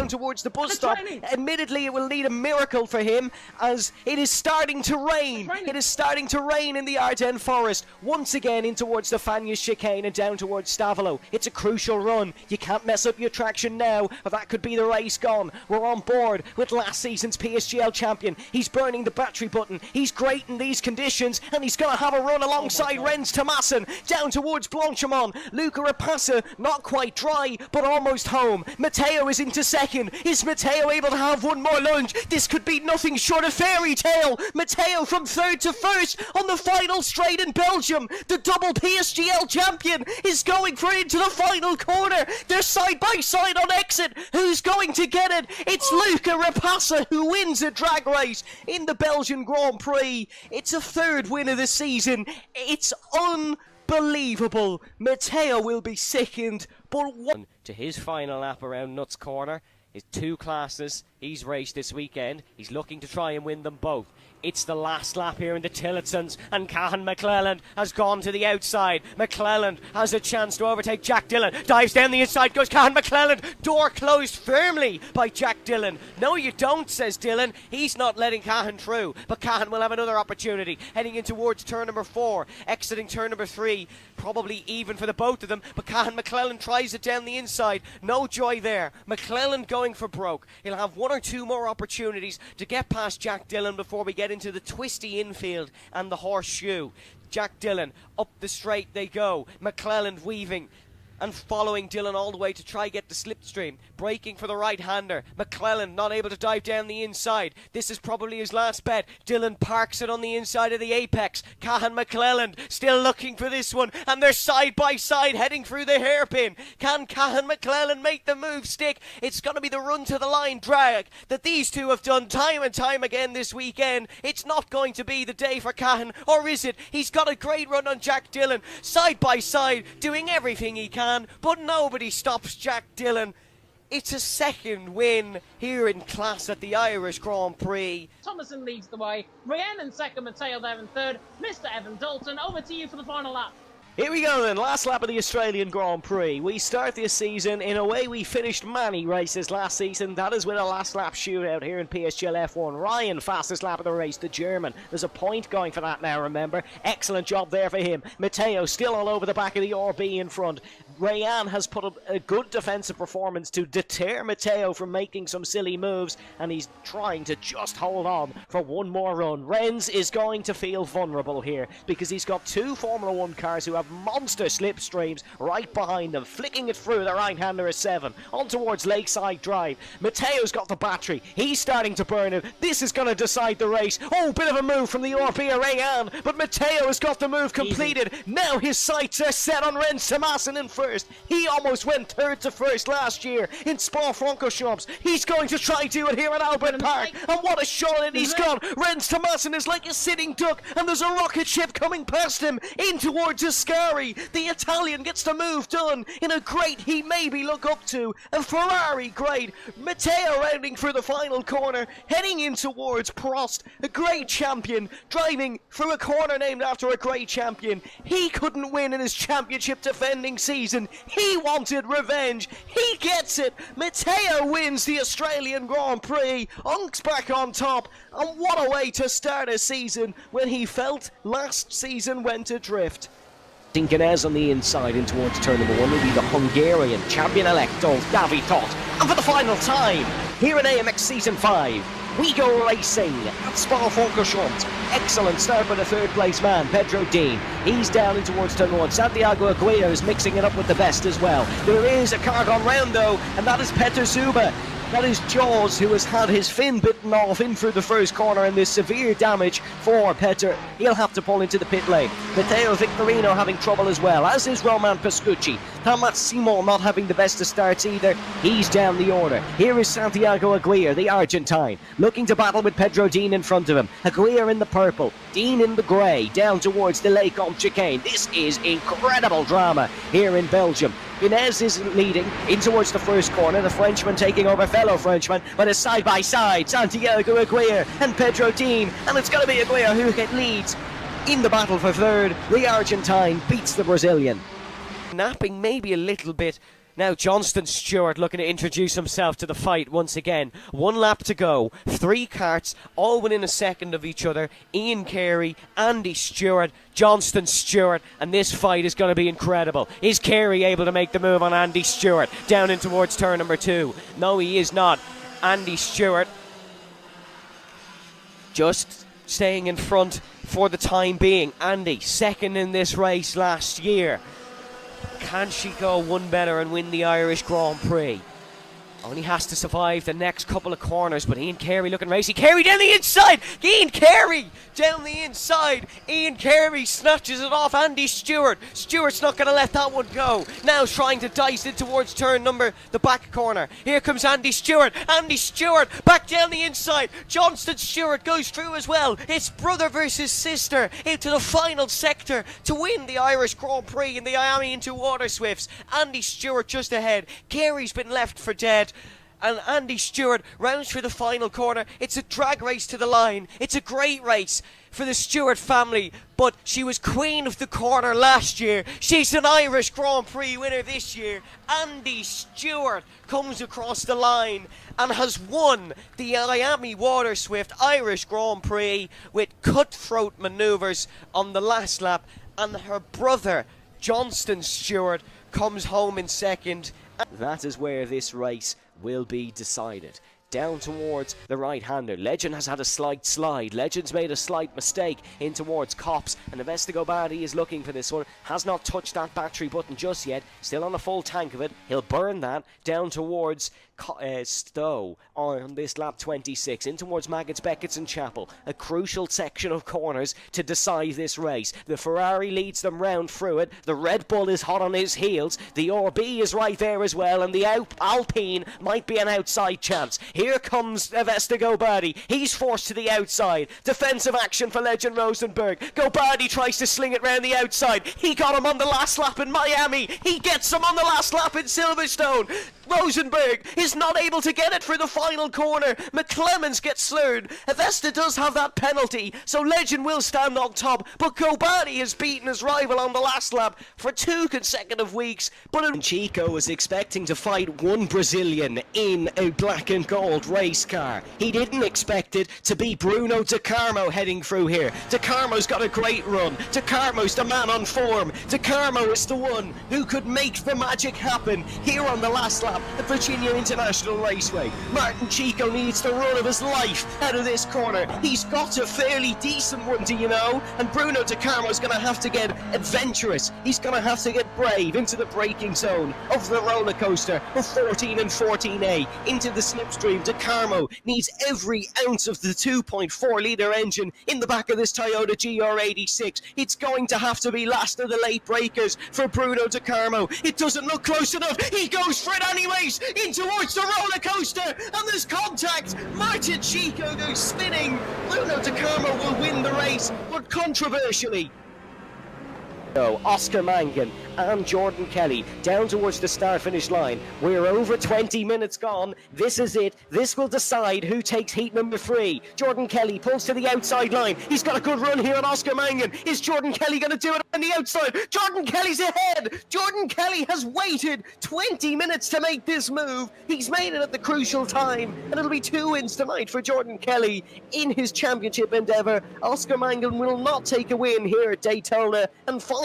down towards the bus stop. Admittedly, it will need a miracle for him as it is starting to rain. It is starting to rain in the Ardennes Forest. Once again in towards the Fagnes chicane and down towards Stavelo. It's a crucial run. You can't mess up your traction now, or that could be the race gone. We're on board with last season's PSGL champion. He's burning the battery button. He's great in these conditions, and he's going to have a run alongside Rennes Thomassen down towards Blanchimont. Luca Rapassa, not quite dry, but almost home. Matteo is into second. Is Matteo able to have one more lunge? This could be nothing short of fairy tale. Matteo from third to first on the final straight in Belgium. The double PSGL champion is going for it into the final corner. They're side by side on exit. Who's going to get it? It's Luca Rapassa who wins a drag race in the Belgian Grand Prix. It's a third win of the season. It's unbelievable. Matteo will be second, but one to his final lap around Nuts Corner. His two classes he's raced this weekend. He's looking to try and win them both. It's the last lap here in the Tillotsons, and Cahan McClelland has gone to the outside. McClelland has a chance to overtake Jack Dillon. Dives down the inside, goes Cahan McClelland. Door closed firmly by Jack Dillon. No, you don't, says Dillon. He's not letting Cahan through, but Cahan will have another opportunity. Heading in towards turn number 4, exiting turn number 3. Probably even for the both of them, but Cahan McClelland tries it down the inside. No joy there. McClelland going for broke. He'll have one or two more opportunities to get past Jack Dillon before we get into the twisty infield and the horseshoe. Jack Dillon, up the straight they go. McClelland weaving and following Dillon all the way to try get the slipstream. Braking for the right-hander. McClelland not able to dive down the inside. This is probably his last bet. Dillon parks it on the inside of the apex. Cahan McClelland still looking for this one, and they're side by side heading through the hairpin. Can Cahan McClelland make the move stick? It's going to be the run to the line drag that these two have done time and time again this weekend. It's not going to be the day for Cahan, or is it? He's got a great run on Jack Dillon, side by side, doing everything he can. But nobody stops Jack Dillon. It's a second win here in class at the Irish Grand Prix. Thomassen leads the way. Ryan in second, Matteo there in third. Mr. Evan Dalton, over to you for the final lap. Here we go then, last lap of the Australian Grand Prix. We start this season in a way we finished many races last season. That is with a last lap shootout here in PSGL F1. Ryan, fastest lap of the race, the German. There's a point going for that now, remember. Excellent job there for him. Matteo still all over the back of the RB in front. Rayan has put up a good defensive performance to deter Matteo from making some silly moves, and he's trying to just hold on for one more run. Rennes is going to feel vulnerable here because he's got two Formula 1 cars who have monster slipstreams right behind them, flicking it through the right-hander at 7 on towards Lakeside Drive. Matteo's got the battery. He's starting to burn it. This is going to decide the race. Oh, bit of a move from the RB of Rayan, but Matteo has got the move completed. Now his sights are set on Rennes Thomassen in first. He almost went third to first last year in Spa-Francorchamps. He's going to try to do it here at Albert Park, and what a shot it he's got. Rennes Thomassen is like a sitting duck, and there's a rocket ship coming past him in towards Ascari. The Italian gets the move done in a great he maybe look up to. A Ferrari grade. Matteo rounding through the final corner, heading in towards Prost, a great champion, driving through a corner named after a great champion. He couldn't win in his championship defending season. He wanted revenge. He gets it. Matteo wins the Australian Grand Prix. Unk's back on top. And what a way to start a season when he felt last season went adrift. Dinkinez on the inside in towards turn number 1 will be the Hungarian champion-elect David Todt. And for the final time, here in AMX Season 5, we go racing at Spa-Francorchamps. Excellent start by the third place man, Pedro Dean. He's down in towards turn 1. Santiago Aguirre is mixing it up with the best as well. There is a car gone round though, and that is Peter Zuba. That is Jaws, who has had his fin bitten off in through the first corner, and there's severe damage for Peter. He'll have to pull into the pit lane. Matteo Victorino having trouble as well, as is Roman Pascucci. Thomas Simon not having the best of starts either. He's down the order. Here is Santiago Aguirre, the Argentine, looking to battle with Pedro Dean in front of him. Aguirre in the purple, Dean in the grey, down towards the Lake on Chicane. This is incredible drama here in Belgium. Inez is leading in towards the first corner, the Frenchman taking over fellow Frenchman, but it's side by side, Santiago Aguirre and Pedro Dean, and it's going to be Aguirre who leads in the battle for third. The Argentine beats the Brazilian. Napping maybe a little bit Now Johnston Stewart looking to introduce himself to the fight once again. 1 lap to go. 3 carts, all within a second of each other. Ian Carey, Andy Stewart, Johnston Stewart, and this fight is going to be incredible. Is Carey able to make the move on Andy Stewart down in towards turn number 2? No, he is not. Andy Stewart just staying in front for the time being. Andy, second in this race last year. Can she go one better and win the Irish Grand Prix? Only has to survive the next couple of corners, but Ian Carey looking racy. Carey down the inside! Ian Carey down the inside! Ian Carey snatches it off Andy Stewart. Stewart's not going to let that one go. Now trying to dice it towards turn number, the back corner. Here comes Andy Stewart. Andy Stewart back down the inside. Johnston Stewart goes through as well. It's brother versus sister into the final sector to win the Irish Grand Prix in the Miami into Water Swifts. Andy Stewart just ahead. Carey's been left for dead. And Andy Stewart rounds through the final corner. It's a drag race to the line. It's a great race for the Stewart family, but she was queen of the corner last year. She's an Irish Grand Prix winner this year. Andy Stewart comes across the line and has won the Miami Water Swift Irish Grand Prix with cutthroat manoeuvres on the last lap, and her brother Johnston Stewart comes home in second. That is where this race will be decided. Down towards the right-hander. Legend has had a slight slide. Legend's made a slight mistake in towards Cops, and Investigo Barty is looking for this one. Has not touched that battery button just yet. Still on a full tank of it. He'll burn that down towards Stowe on this lap 26, in towards Maggots, Beckett's and Chapel. A crucial section of corners to decide this race. The Ferrari leads them round through it. The Red Bull is hot on his heels. The RB is right there as well, and the Alpine might be an outside chance. Here comes Avesta Gobardi. He's forced to the outside. Defensive action for Legend Rosenberg. Gobardi tries to sling it round the outside. He got him on the last lap in Miami. He gets him on the last lap in Silverstone. Rosenberg is not able to get it for the final corner. McClemens gets slurred. Avesta does have that penalty, so Legend will stand on top, but Gobardi has beaten his rival on the last lap for 2 consecutive weeks. But Chico was expecting to fight one Brazilian in a black and gold race car. He didn't expect it to be Bruno De Carmo heading through here. De Carmo's got a great run. De Carmo's the man on form. De Carmo is the one who could make the magic happen here on the last lap at Virginia International Raceway. Martin Chico needs the run of his life out of this corner. He's got a fairly decent one, do you know? And Bruno De Carmo's going to have to get adventurous. He's going to have to get brave into the braking zone of the roller coaster of 14 and 14A into the slipstream. De Carmo needs every ounce of the 2.4 litre engine in the back of this Toyota GR86. It's going to have to be last of the late breakers for Bruno De Carmo. It doesn't look close enough. He goes for it anyways, in towards the roller coaster, and there's contact. Martin Chico goes spinning. Bruno De Carmo will win the race, but controversially. Oscar Mangan and Jordan Kelly down towards the start-finish line. We're over 20 minutes gone. This is it. This will decide who takes heat number 3. Jordan Kelly pulls to the outside line. He's got a good run here on Oscar Mangan. Is Jordan Kelly going to do it on the outside? Jordan Kelly's ahead. Jordan Kelly has waited 20 minutes to make this move. He's made it at the crucial time, and it'll be 2 wins tonight for Jordan Kelly in his championship endeavour. Oscar Mangan will not take a win here at Daytona, and finally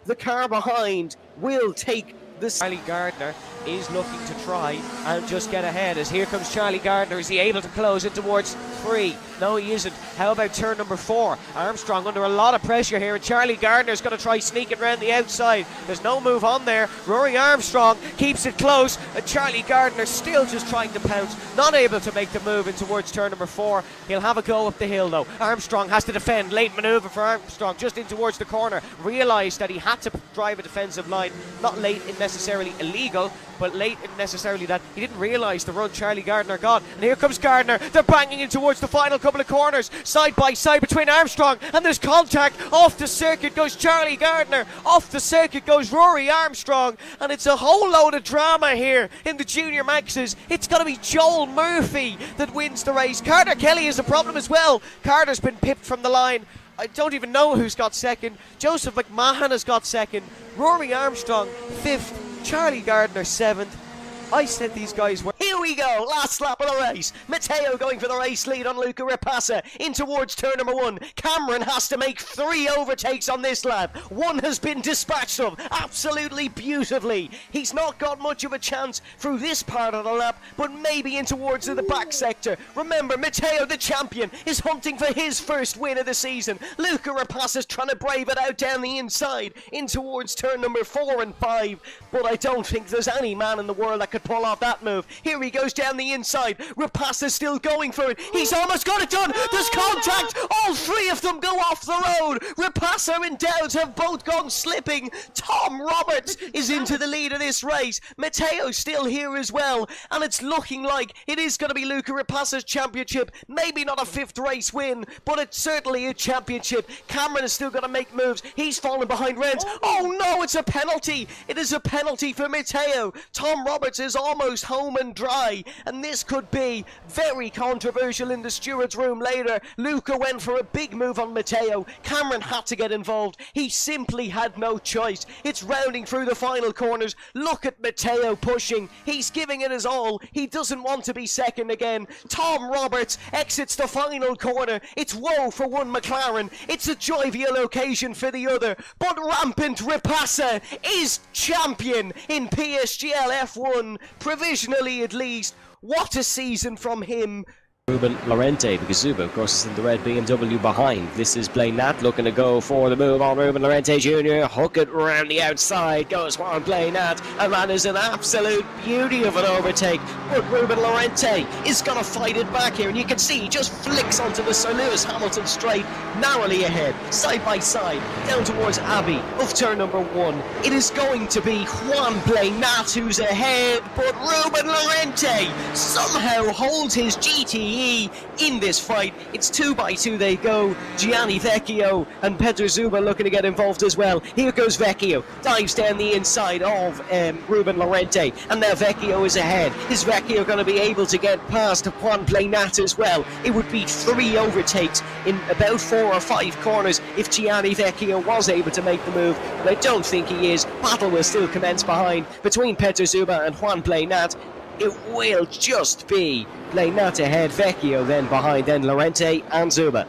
the car behind will take this. Charlie Gardner is looking to try and just get ahead, as here comes Charlie Gardner. Is he able to close it towards 3? No, he isn't. How about turn number 4? Armstrong under a lot of pressure here, and Charlie Gardner's going to try sneaking around the outside. There's no move on there. Rory Armstrong keeps it close, and Charlie Gardner still just trying to pounce, not able to make the move in towards turn number 4. He'll have a go up the hill though. Armstrong has to defend. Late manoeuvre for Armstrong just in towards the corner. Realised that he had to drive a defensive line. Not late in necessarily illegal, but late in necessarily that he didn't realise the run Charlie Gardner got. And here comes Gardner. They're banging in towards the final couple of corners, side by side between Armstrong, and there's contact. Off the circuit goes Charlie Gardner. Off the circuit goes Rory Armstrong, and it's a whole load of drama here in the Junior Maxes. It's going to be Joel Murphy that wins the race. Carter Kelly is a problem as well. Carter's been pipped from the line. I don't even know who's got second. Joseph McMahon has got second. Rory Armstrong 5th. Charlie Gardner 7th. I said these guys were... Here we go, last lap of the race. Matteo going for the race lead on Luca Rapassa in towards turn number 1. Cameron has to make 3 overtakes on this lap. 1 has been dispatched of absolutely beautifully. He's not got much of a chance through this part of the lap, but maybe in towards the back sector. Remember, Matteo, the champion, is hunting for his first win of the season. Luca Rapassa's trying to brave it out down the inside in towards turn number 4 and 5, but I don't think there's any man in the world that could pull off that move. Here he goes down the inside. Rapassa's still going for it. He's almost got it done. There's contact. All 3 of them go off the road. Rapassa and Dowds have both gone slipping. Tom Roberts is into the lead of this race. Matteo's still here as well, and it's looking like it is going to be Luca Rapassa's championship. Maybe not a 5th race win, but it's certainly a championship. Cameron is still going to make moves. He's fallen behind Rens. Oh no, it's a penalty. It is a penalty for Matteo. Tom Roberts is almost home and dry, and this could be very controversial in the steward's room later. Luca went for a big move on Matteo. Cameron had to get involved. He simply had no choice. It's rounding through the final corners. Look at Matteo pushing. He's giving it his all. He doesn't want to be second again. Tom Roberts exits the final corner. It's woe for one McLaren. It's a jovial occasion for the other. But rampant Rapassa is champion in PSGL F1, provisionally at least. What a season from him. Ruben Lorente, because Zuba, of course, is in the red BMW behind. This is Blaine Nat looking to go for the move on Ruben Lorente Jr. Hook it around the outside. Goes Juan Blaine Nat, and that is an absolute beauty of an overtake. But Ruben Lorente is going to fight it back here, and you can see he just flicks onto the Sir Lewis Hamilton straight, narrowly ahead, side by side, down towards Abbey of turn number 1. It is going to be Juan Blaine Nat who's ahead, but Ruben Lorente somehow holds his GTE in this fight. It's 2 by 2 they go. Gianni Vecchio and Peter Zuba looking to get involved as well. Here goes Vecchio, dives down the inside of Ruben Lorente, and now Vecchio is ahead. Is Vecchio going to be able to get past Juan Blainat as well? It would be 3 overtakes in about 4 or 5 corners if Gianni Vecchio was able to make the move, but I don't think he is. Battle will still commence behind between Peter Zuba and Juan Blainat. It will just be Blainat ahead, Vecchio then behind, then Lorente and Zuba.